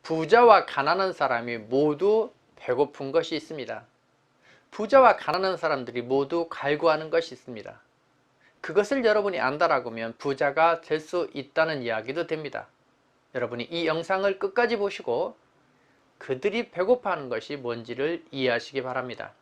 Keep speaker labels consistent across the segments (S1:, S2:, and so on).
S1: 부자와 가난한 사람이 모두 배고픈 것이 있습니다. 부자와 가난한 사람들이 모두 갈구하는 것이 있습니다. 그것을 여러분이 안다라고 하면 부자가 될 수 있다는 이야기도 됩니다. 여러분이 이 영상을 끝까지 보시고 그들이 배고파하는 것이 뭔지를 이해하시기 바랍니다.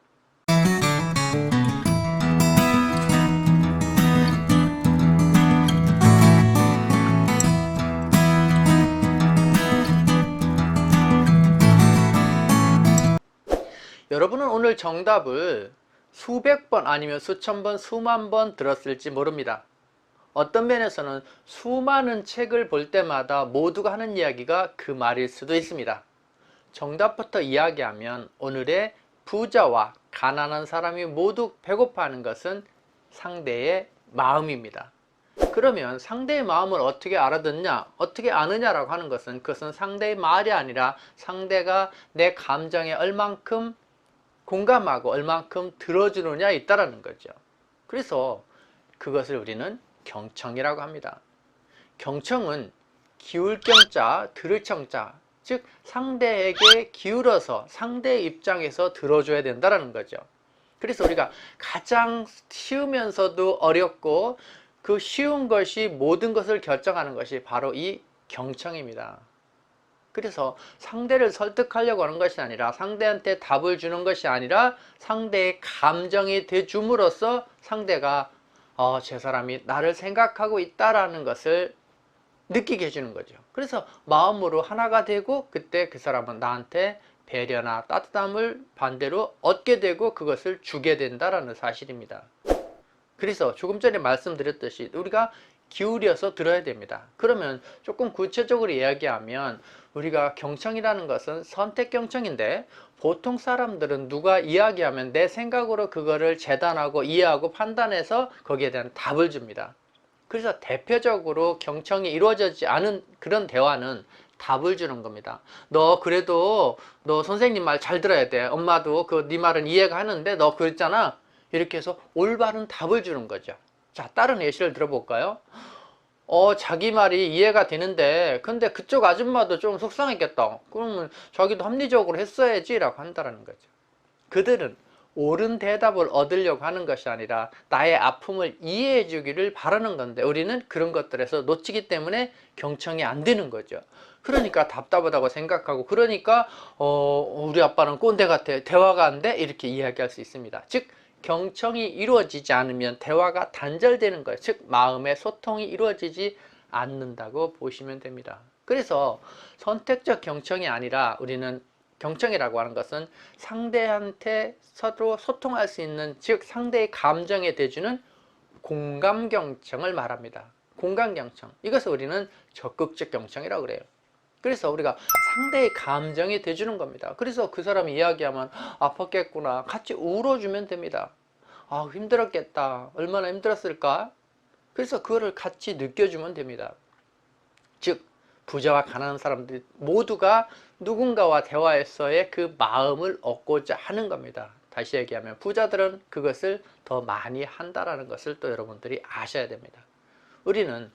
S1: 여러분은 오늘 정답을 수백 번 아니면 수천 번, 수만 번 들었을지 모릅니다. 어떤 면에서는 수많은 책을 볼 때마다 모두가 하는 이야기가 그 말일 수도 있습니다. 정답부터 이야기하면 오늘의 부자와 가난한 사람이 모두 배고파하는 것은 상대의 마음입니다. 그러면 상대의 마음을 어떻게 알아듣냐, 어떻게 아느냐라고 하는 것은 그것은 상대의 말이 아니라 상대가 내 감정에 얼만큼 공감하고 얼만큼 들어주느냐에 있다라는 거죠. 그래서 그것을 우리는 경청이라고 합니다. 경청은 기울 경자, 들을 청자, 즉 상대에게 기울어서 상대의 입장에서 들어줘야 된다는 거죠. 그래서 우리가 가장 쉬우면서도 어렵고 그 쉬운 것이 모든 것을 결정하는 것이 바로 이 경청입니다. 그래서 상대를 설득하려고 하는 것이 아니라 상대한테 답을 주는 것이 아니라 상대의 감정이 돼줌으로써 상대가 저 사람이 나를 생각하고 있다라는 것을 느끼게 해주는 거죠. 그래서 마음으로 하나가 되고 그때 그 사람은 나한테 배려나 따뜻함을 반대로 얻게 되고 그것을 주게 된다라는 사실입니다. 그래서 조금 전에 말씀드렸듯이 우리가 기울여서 들어야 됩니다. 그러면 조금 구체적으로 이야기하면 우리가 경청이라는 것은 선택 경청인데 보통 사람들은 누가 이야기하면 내 생각으로 그거를 재단하고 이해하고 판단해서 거기에 대한 답을 줍니다. 그래서 대표적으로 경청이 이루어지지 않은 그런 대화는 답을 주는 겁니다. 너 그래도 너 선생님 말 잘 들어야 돼. 엄마도 그 네 말은 이해가 하는데 너 그랬잖아. 이렇게 해서 올바른 답을 주는 거죠. 자, 다른 예시를 들어볼까요? 자기 말이 이해가 되는데 근데 그쪽 아줌마도 좀 속상했겠다. 그러면 자기도 합리적으로 했어야지 라고 한다는 거죠. 그들은 옳은 대답을 얻으려고 하는 것이 아니라 나의 아픔을 이해해 주기를 바라는 건데 우리는 그런 것들에서 놓치기 때문에 경청이 안 되는 거죠. 그러니까 답답하다고 생각하고 그러니까 우리 아빠는 꼰대 같아. 대화가 안 돼? 이렇게 이야기할 수 있습니다. 즉 경청이 이루어지지 않으면 대화가 단절되는 거예요. 즉 마음의 소통이 이루어지지 않는다고 보시면 됩니다. 그래서 선택적 경청이 아니라 우리는 경청이라고 하는 것은 상대한테 서로 소통할 수 있는, 즉 상대의 감정에 대주는 공감 경청을 말합니다. 공감 경청, 이것을 우리는 적극적 경청이라고 그래요. 그래서 우리가 상대의 감정에 대주는 겁니다. 그래서 그 사람이 이야기하면 아팠겠구나 같이 울어주면 됩니다. 힘들었겠다, 얼마나 힘들었을까. 그래서 그거를 같이 느껴주면 됩니다. 즉 부자와 가난한 사람들이 모두가 누군가와 대화에서의 그 마음을 얻고자 하는 겁니다. 다시 얘기하면 부자들은 그것을 더 많이 한다는 것을 또 여러분들이 아셔야 됩니다. 우리는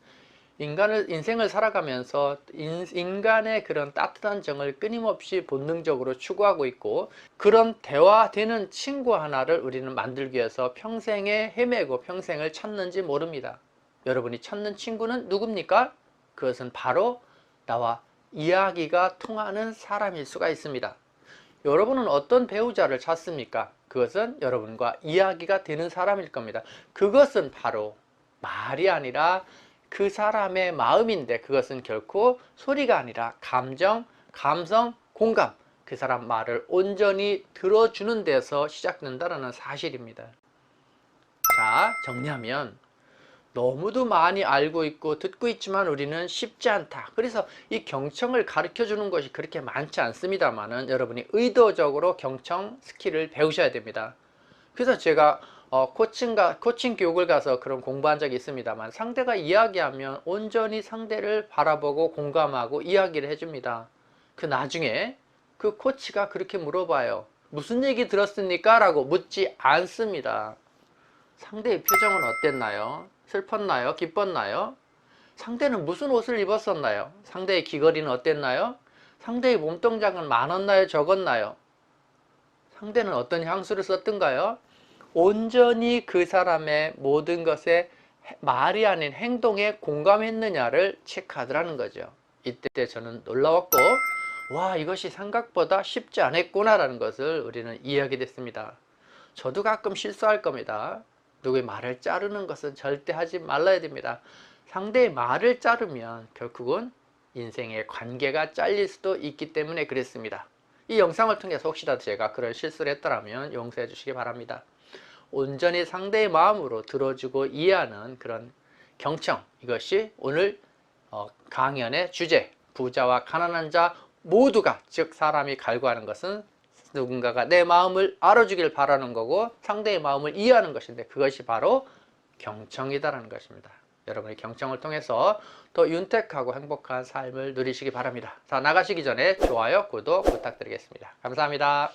S1: 인생을 살아가면서 인간의 그런 따뜻한 정을 끊임없이 본능적으로 추구하고 있고 그런 대화되는 친구 하나를 우리는 만들기 위해서 평생에 헤매고 평생을 찾는지 모릅니다. 여러분이 찾는 친구는 누굽니까? 그것은 바로 나와 이야기가 통하는 사람일 수가 있습니다. 여러분은 어떤 배우자를 찾습니까? 그것은 여러분과 이야기가 되는 사람일 겁니다. 그것은 바로 말이 아니라 그 사람의 마음인데 그것은 결코 소리가 아니라 감정, 감성, 공감, 그 사람 말을 온전히 들어주는 데서 시작된다는 사실입니다. 자, 정리하면 너무도 많이 알고 있고 듣고 있지만 우리는 쉽지 않다. 그래서 이 경청을 가르쳐 주는 것이 그렇게 많지 않습니다만은 여러분이 의도적으로 경청 스킬을 배우셔야 됩니다. 그래서 제가 코칭 교육을 가서 그런 공부한 적이 있습니다만 상대가 이야기하면 온전히 상대를 바라보고 공감하고 이야기를 해줍니다. 그 나중에 그 코치가 그렇게 물어봐요. 무슨 얘기 들었습니까? 라고 묻지 않습니다. 상대의 표정은 어땠나요? 슬펐나요? 기뻤나요? 상대는 무슨 옷을 입었었나요? 상대의 귀걸이는 어땠나요? 상대의 몸동작은 많았나요? 적었나요? 상대는 어떤 향수를 썼던가요? 온전히 그 사람의 모든 것에 말이 아닌 행동에 공감했느냐를 체크하더라는 거죠. 이때 저는 놀라웠고, 와, 이것이 생각보다 쉽지 않았구나 라는 것을 우리는 이해하게 됐습니다. 저도 가끔 실수할 겁니다. 누구의 말을 자르는 것은 절대 하지 말아야 됩니다. 상대의 말을 자르면 결국은 인생의 관계가 잘릴 수도 있기 때문에 그랬습니다. 이 영상을 통해서 혹시라도 제가 그런 실수를 했더라면 용서해 주시기 바랍니다. 온전히 상대의 마음으로 들어주고 이해하는 그런 경청, 이것이 오늘 강연의 주제, 부자와 가난한 자 모두가, 즉 사람이 갈구하는 것은 누군가가 내 마음을 알아주길 바라는 거고 상대의 마음을 이해하는 것인데, 그것이 바로 경청이다라는 것입니다. 여러분의 경청을 통해서 더 윤택하고 행복한 삶을 누리시기 바랍니다. 자, 나가시기 전에 좋아요, 구독 부탁드리겠습니다. 감사합니다.